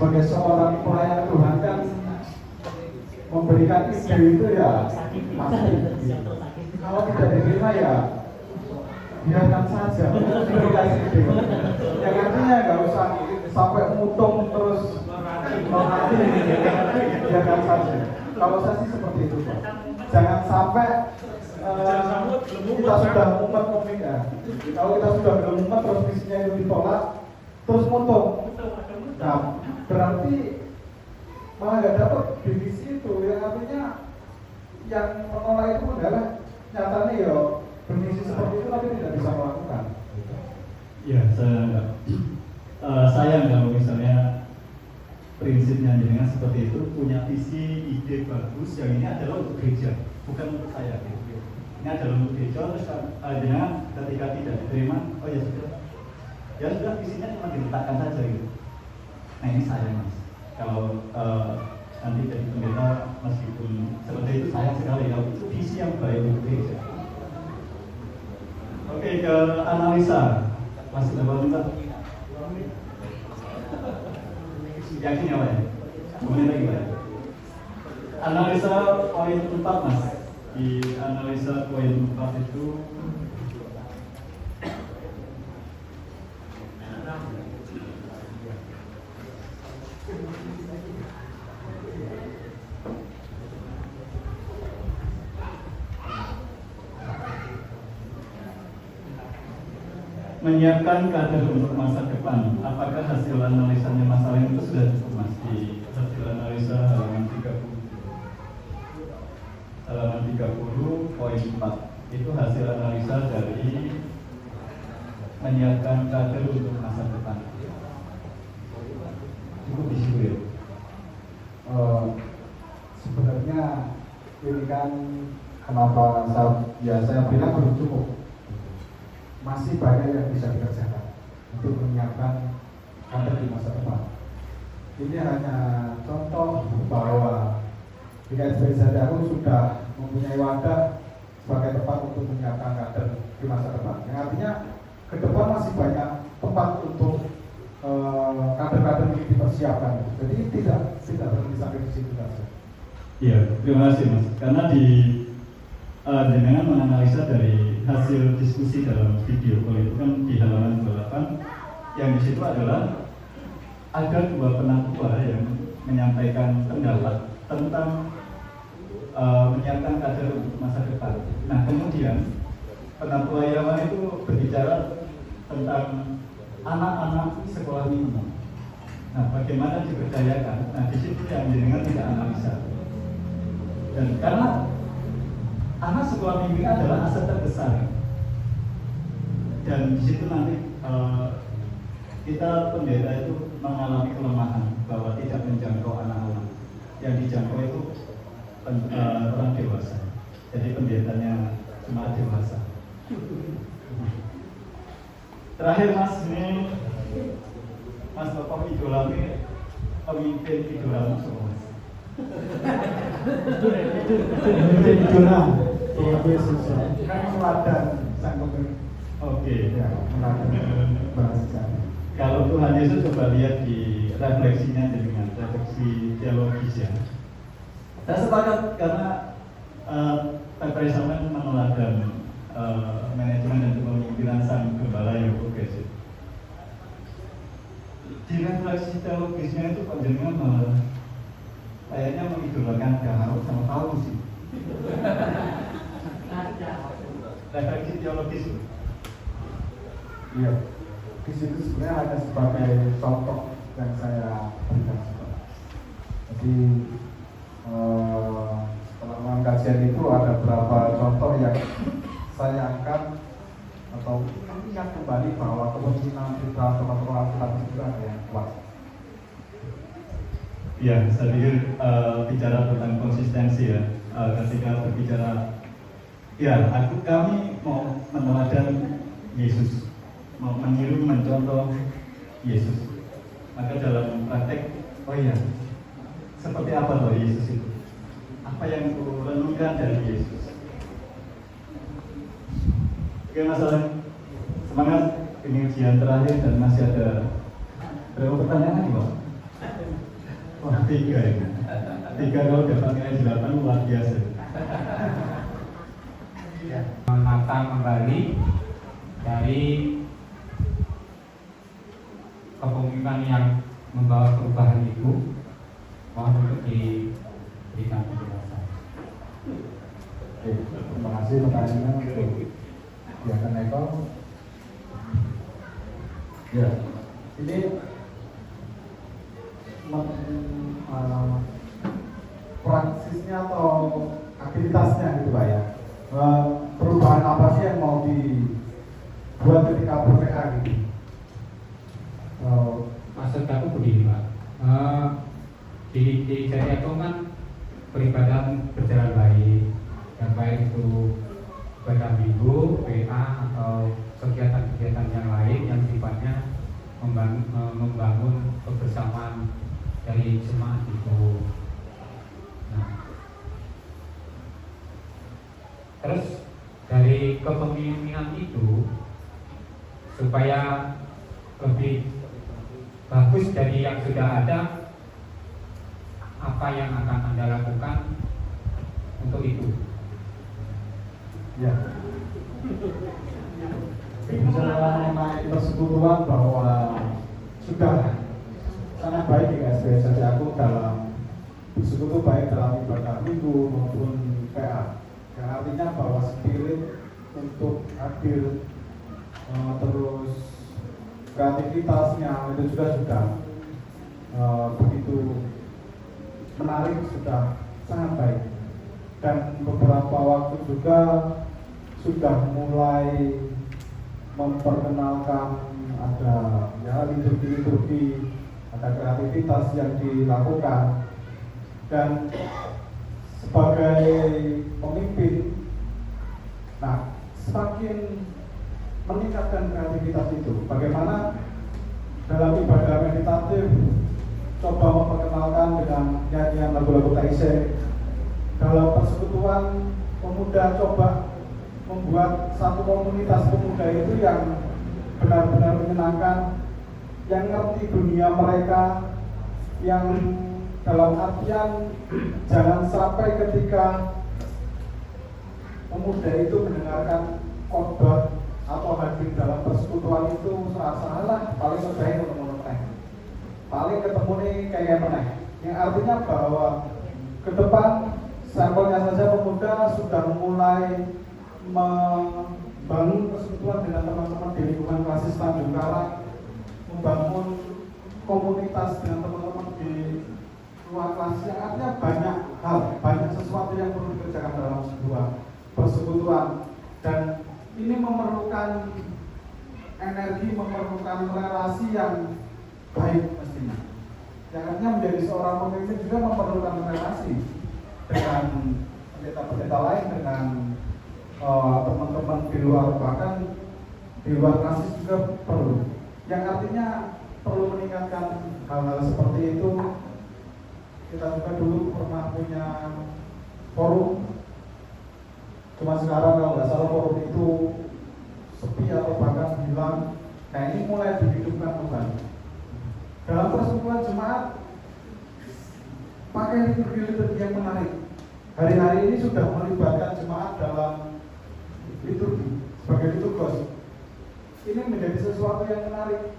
sebagai seorang pelayan Tuhan kan memberikan ide itu ya pasti. Kalau tidak diterima ya biarkan saja, diberikan ide. Yang artinya nggak usah sampai mutung terus menghati, biarkan saja. Kalau saya sih seperti itu, Pak. Jangan sampai kita sudah mumet ya. Kalau kita sudah belum mumet terus visinya itu ditolak, terus mutung. Nah, berarti malah nggak dapat divisi itu. Yang artinya yang menolak itu adalah nyatanya ya bermisi seperti itu tapi tidak bisa melakukan. Ya, sayang kalau misalnya prinsipnya dengan seperti itu, punya visi, ide bagus, yang ini adalah untuk gereja, bukan untuk saya. Ini adalah untuk gereja, terus dengan ketika tidak diterima, oh ya sudah visinya cuma diletakkan saja gitu. Nah ini sayang mas, kalau nanti jadi pendeta meskipun seperti itu sayang sekali, kalau itu visi yang baik untuk gereja. Oke, ke analisa, mas sudah bangun tak? Yakin ya Pak ya? Kemudian lagi Pak ya? Analisa poin 4 mas. Di analisa poin 4 itu menyiapkan kader untuk masa depan. Apakah hasil analisanya masalah itu sudah cukup mas? Di hasil analisa halaman 30 poin 4 itu hasil analisa dari menyiapkan kader untuk masa depan. Cukup di situ ya? Sebenarnya ini kan kenapa saya bilang belum cukup. Masih banyak yang bisa dikerjakan untuk menyiapkan kader di masa depan. Ini hanya contoh bahwa di KSP Zadaru sudah mempunyai wadah sebagai tempat untuk menyiapkan kader di masa depan. Yang artinya ke depan masih banyak tempat untuk kader-kader ini dipersiapkan. Jadi tidak berhenti sampai di situ saja. Iya, terima kasih mas. Karena dengan menganalisa dari hasil diskusi dalam video call itu kan di halaman 28, yang di situ adalah ada dua penatua yang menyampaikan pendapat tentang menyiapkan kader untuk masa depan. Nah kemudian penatua Yaman itu berbicara tentang anak-anak sekolah minggu. Nah bagaimana diberdayakan? Nah di situ yang jenengan tidak analisa. Dan karena anak sekolah minggu adalah aset terbesar, dan di situ nanti kita pendeta itu mengalami kelemahan bahwa tidak menjangkau anak-anak. Yang dijangkau itu orang dewasa. Jadi pendetanya cuma dewasa. Terakhir mas, ini mas Bapak idolami pemimpin idolamu semua. Pemimpin idola Tuhan Yesus kan teladan sang pemimpin. Oke. Ya, teladan bahasa. Kalau Tuhan Yesus coba lihat di refleksinya dengan refleksi teologis ya. Saya sepakat karena Pak Samuel meneladan manajemen dan kepemimpinan sang gembala yang progresif. Di refleksi teologisnya itu panjenengan malah kayaknya mengidolakan Daharus sama Paulus sih. Refleksi teologis. Iya. Di situ sebenarnya hanya sebagai contoh yang saya berikan. Jadi dalam kajian itu ada beberapa contoh yang saya angkat atau ingat kembali bahwa kepemimpinan kita tokoh-tokoh Alkitab itu ada yang kuat. Ya, saya pikir bicara tentang konsistensi ya, ketika berbicara, ya kami mau meneladan Yesus, mau meniru mencontoh Yesus. Maka dalam praktek, oh iya, seperti apa loh Yesus itu? Apa yang ku renungkan dari Yesus? Oke masalah, semangat, ini ujian terakhir dan masih ada berapa pertanyaan lagi Pak? tiga ini. Tiga kalau dapat nilai 8 luar biasa. Menata kembali dari kepemimpinan yang membawa perubahan itu, mohon untuk diberikan penjelasan. Oke, terima kasih pertanyaannya untuk Diaken Eko. Ya, ini praksisnya atau aktivitasnya gitu Pak ya. Perubahan apa sih yang mau dibuat ketika ber-PA gitu? Maksud aku begini Pak, di saya itu kan peribadahan berjalan baik, yang baik itu ibadah minggu, PA atau kegiatan-kegiatan yang lain yang sifatnya membangun kebersamaan dari jemaat itu. Nah, terus dari kepemimpinan itu supaya lebih bagus dari yang sudah ada, apa yang akan Anda lakukan untuk itu? Ya. Bicara mengenai persekutuan bahwa sudah sangat baik ya guys, jadi aku dalam bersekutu baik dalam ibadah minggu maupun PA. Yang artinya bahwa spirit untuk hadir terus kreativitasnya itu juga sudah begitu menarik, sudah sangat baik. Dan beberapa waktu juga sudah mulai memperkenalkan ada ya liturgi-liturgi, ada kreativitas yang dilakukan. Dan sebagai pemimpin, nah semakin meningkatkan kreativitas itu. Bagaimana dalam ibadah meditatif coba memperkenalkan dengan nyanyian lagu-lagu taizé. Dalam persekutuan pemuda coba membuat satu komunitas pemuda itu yang benar-benar menyenangkan, yang ngerti dunia mereka, yang dalam artian jangan sampai ketika pemuda itu mendengarkan khotbah atau hadir dalam persekutuan itu salah paling mudah ketemu teh, paling ketemu nih kayak meneh. Yang artinya bahwa ke depan sampelnya saja pemuda sudah mulai membangun persekutuan dengan teman-teman di lingkungan Klasis Tanjung Karang, membangun komunitas dengan teman-teman di luar Klasis, yang artinya banyak hal, banyak sesuatu yang perlu dikerjakan dalam sebuah persekutuan. Dan ini memerlukan energi, memerlukan relasi yang baik mestinya. Yang artinya menjadi seorang pemimpin juga memerlukan relasi dengan pendeta-pendeta lain, dengan teman-teman di luar, bahkan di luar Klasis juga perlu. Yang artinya perlu meningkatkan hal-hal seperti itu. Kita juga dulu pernah punya forum, cuma sekarang kalau nggak salah forum itu sepi atau bahkan hilang. Nah ini mulai dihidupkan kembali. Dalam persekutuan jemaat pakai liturgi yang menarik. Hari-hari ini sudah melibatkan jemaat dalam liturgi sebagai liturgos. Ini menjadi sesuatu yang menarik,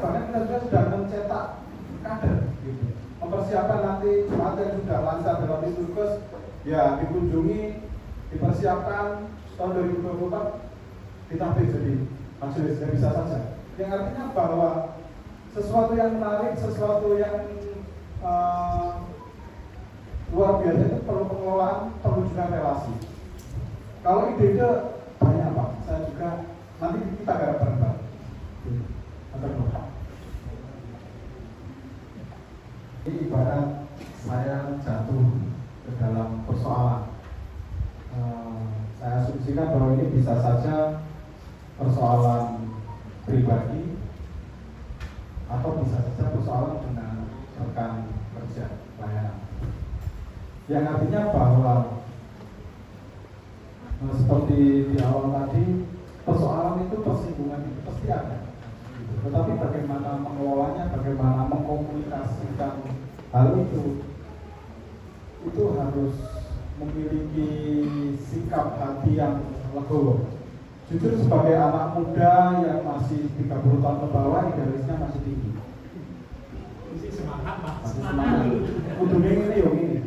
bahkan kita juga sudah mencetak kader, gitu. Mempersiapkan nanti jemaat yang sudah lancar dalam liturgos, ya dikunjungi, dipersiapkan tahun 2024 ditampil jadi majelis, ya bisa saja. Yang artinya bahwa sesuatu yang menarik, sesuatu yang luar biasa itu perlu pengelolaan, perlu juga relasi. Kalau ide-ide banyak Pak, saya juga nanti kita garap bareng-bareng. Ini ibarat saya jatuh ke dalam persoalan. Saya asumsikan bahwa ini bisa saja persoalan pribadi atau bisa saja persoalan dengan rekan kerja pelayanan. Yang artinya bahwa seperti di awal tadi, persoalan itu, persinggungan itu pasti ada. Tetapi bagaimana mengelolanya, bagaimana mengkomunikasikan hal itu harus memiliki sikap hati yang legowo. Jujur sebagai anak muda yang masih 30 tahun ke bawah, idealisnya masih tinggi. Masih semangat, Pak. Masih semangat. Kudunya ini.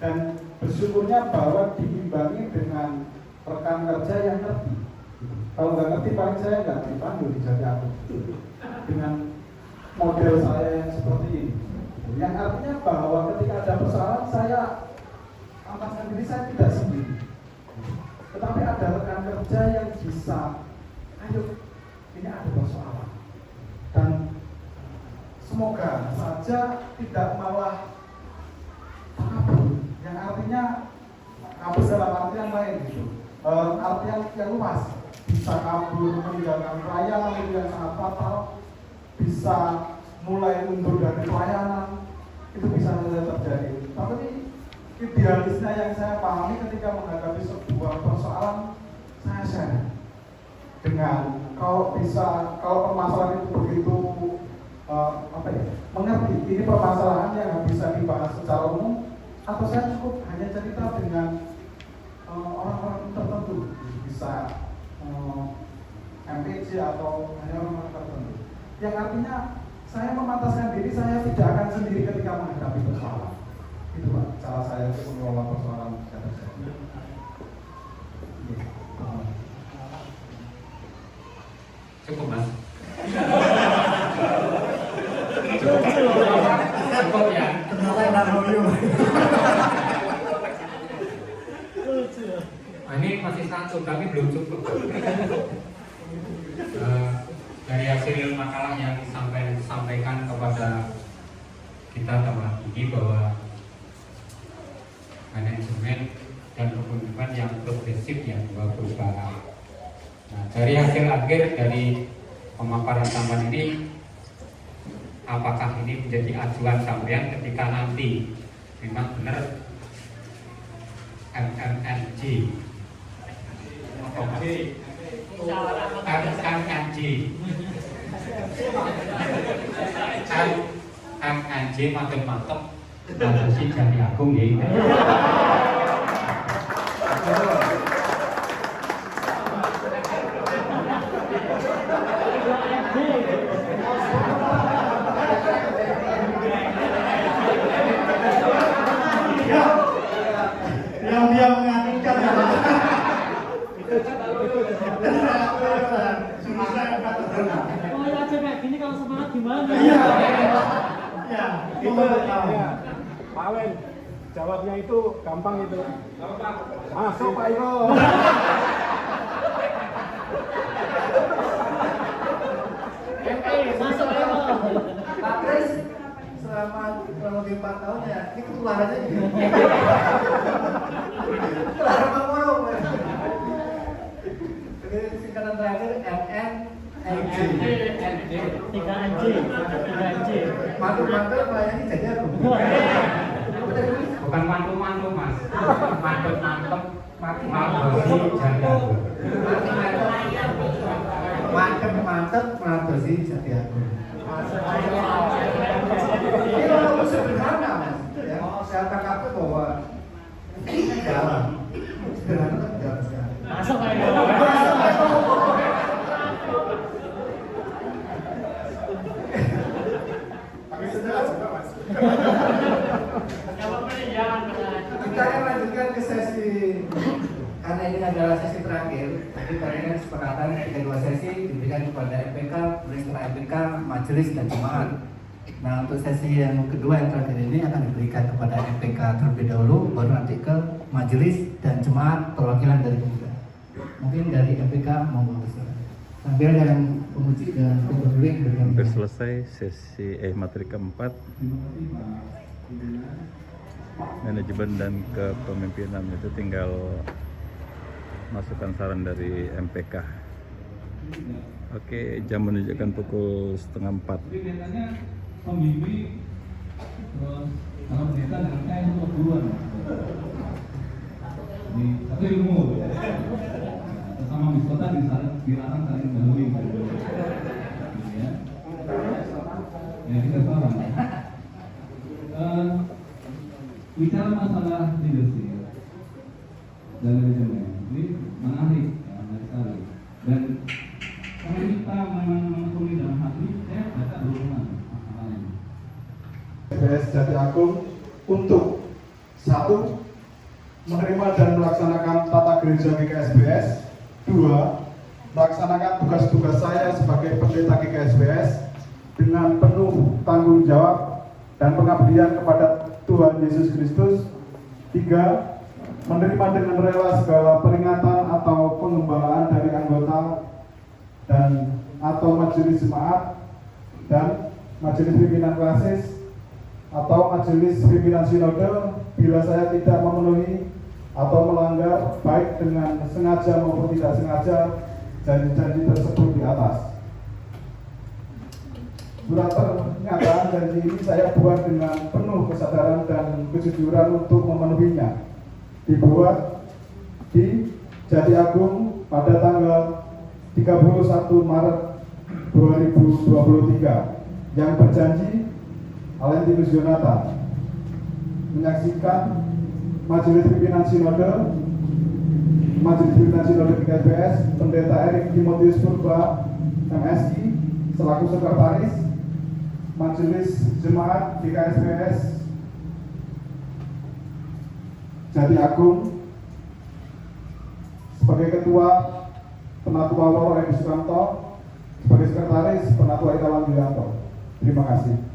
Dan bersyukurnya bahwa diimbangi dengan rekan kerja yang ngerti. Kalau nggak ngerti paling saya nggak dipanggil di Jati Aku dengan model saya yang seperti ini. Yang artinya bahwa ketika ada persoalan saya ataskan diri, saya tidak sendiri. Tetapi ada rekan kerja yang bisa, ayo ini ada persoalan. Dan semoga saja tidak malah kabur. Yang artinya kabur dalam artian lain gitu. Artian yang luas, bisa kabur meninggalkan pelayanan itu yang sangat fatal, bisa mulai mundur dari pelayanan, itu bisa saja terjadi. Tapi idealisnya yang saya pahami ketika menghadapi sebuah persoalan, saya share dengan kalau permasalahan itu begitu mengerti ini permasalahan yang bisa dibahas secara umum, atau saya cukup hanya cerita dengan orang-orang tertentu, bisa MPC atau hanya orang-orang tertentu. Yang artinya saya memataskan diri, saya tidak akan sendiri ketika menghadapi persoalan. Itu Pak, cara saya untuk mengelola persoalan yang terjadi. Cukup Mas. Cukup ya. Ini masih satu, tapi belum cukup. Dari hasil makalah yang disampaikan kepada kita teman ini bahwa manajemen dan kepemimpinan yang progresif yang berubah. Nah, dari hasil akhir dari pemaparan sampean ini, apakah ini menjadi acuan sampean ketika nanti memang benar MMNG MNG mantep-mantep dan si Jati Agung ya. Yang dia mengaturkan Oh ya aja kayak gini kalau semangat gimana? ya Itu ya, Pak Wen, jawabnya itu gampang itu. Masuk Pak Iko. Masuk ya. Pak Kris, selama kurang lebih 4 tahun ya, ini ketularannya gitu. Ketularan Pak Morong. Jadi singkatan terakhir MNNG. 3NJ. Mantul-mantul melayani jadi aku. Bukan mantu-mantu Mas, mantep-mantep madosi Jati Agung. Mantep mengadosi jadi aku. Ini kalau sederhana Mas, ya, saya tangkap itu bahwa ini dalam sederhana kan dalam sekali. Masuk aja. Kita akan lanjutkan ke sesi, karena ini adalah sesi terakhir. Jadi karena kesepakatan kedua sesi diberikan kepada MPK, kemudian setelah MPK, majelis dan jemaat. Nah untuk sesi yang kedua yang terakhir ini akan diberikan kepada MPK terlebih dahulu, baru nanti ke majelis dan jemaat perwakilan dari pemuda. Mungkin dari MPK mau berbicara. Sambil yang pemuji dan pemuda yang berikan. Hampir selesai sesi materi keempat, manajemen dan kepemimpinan. Itu tinggal masukan saran dari MPK. Oke, jam menunjukkan pukul 3:30. Jadi biasanya pembimbing terus kalau pendeta dengan saya itu guruan. Di satu ilmu ya. Sama miskota dilarang saling mendahului. Ya kita paham. Bicara masalah leadership dan manajemen ini menarik, ya, menarik sekali. Dan kalau kita memang menekuni dalam hati, saya baca dulu masalah ini. SBS Jati Agung untuk satu, menerima dan melaksanakan tata gereja GKSBS. Dua, melaksanakan tugas-tugas saya sebagai pendeta GKSBS dengan penuh tanggung jawab dan pengabdian kepada Tuhan Yesus Kristus. Tiga, menerima dengan rela segala peringatan atau pengembalaan dari anggota dan atau majelis jemaat dan majelis pimpinan klasis atau majelis pimpinan sinode bila saya tidak memenuhi atau melanggar baik dengan sengaja maupun tidak sengaja janji-janji tersebut di atas. Surat pernyataan janji ini saya buat dengan penuh kesadaran dan kejujuran untuk memenuhinya. Dibuat di Jati Agung pada tanggal 31 Maret 2023 yang berjanji Alentinus Yonatan menyaksikan Majelis Pimpinan Sinode GKSBS Pendeta Erik Timotius Purba MSI selaku sekretaris, Majelis Jemaat GKSBS Jati Agung sebagai Ketua Penatua Loro Edi Sukanto, sebagai Sekretaris Penatua Irawan Wiranto. Terima kasih.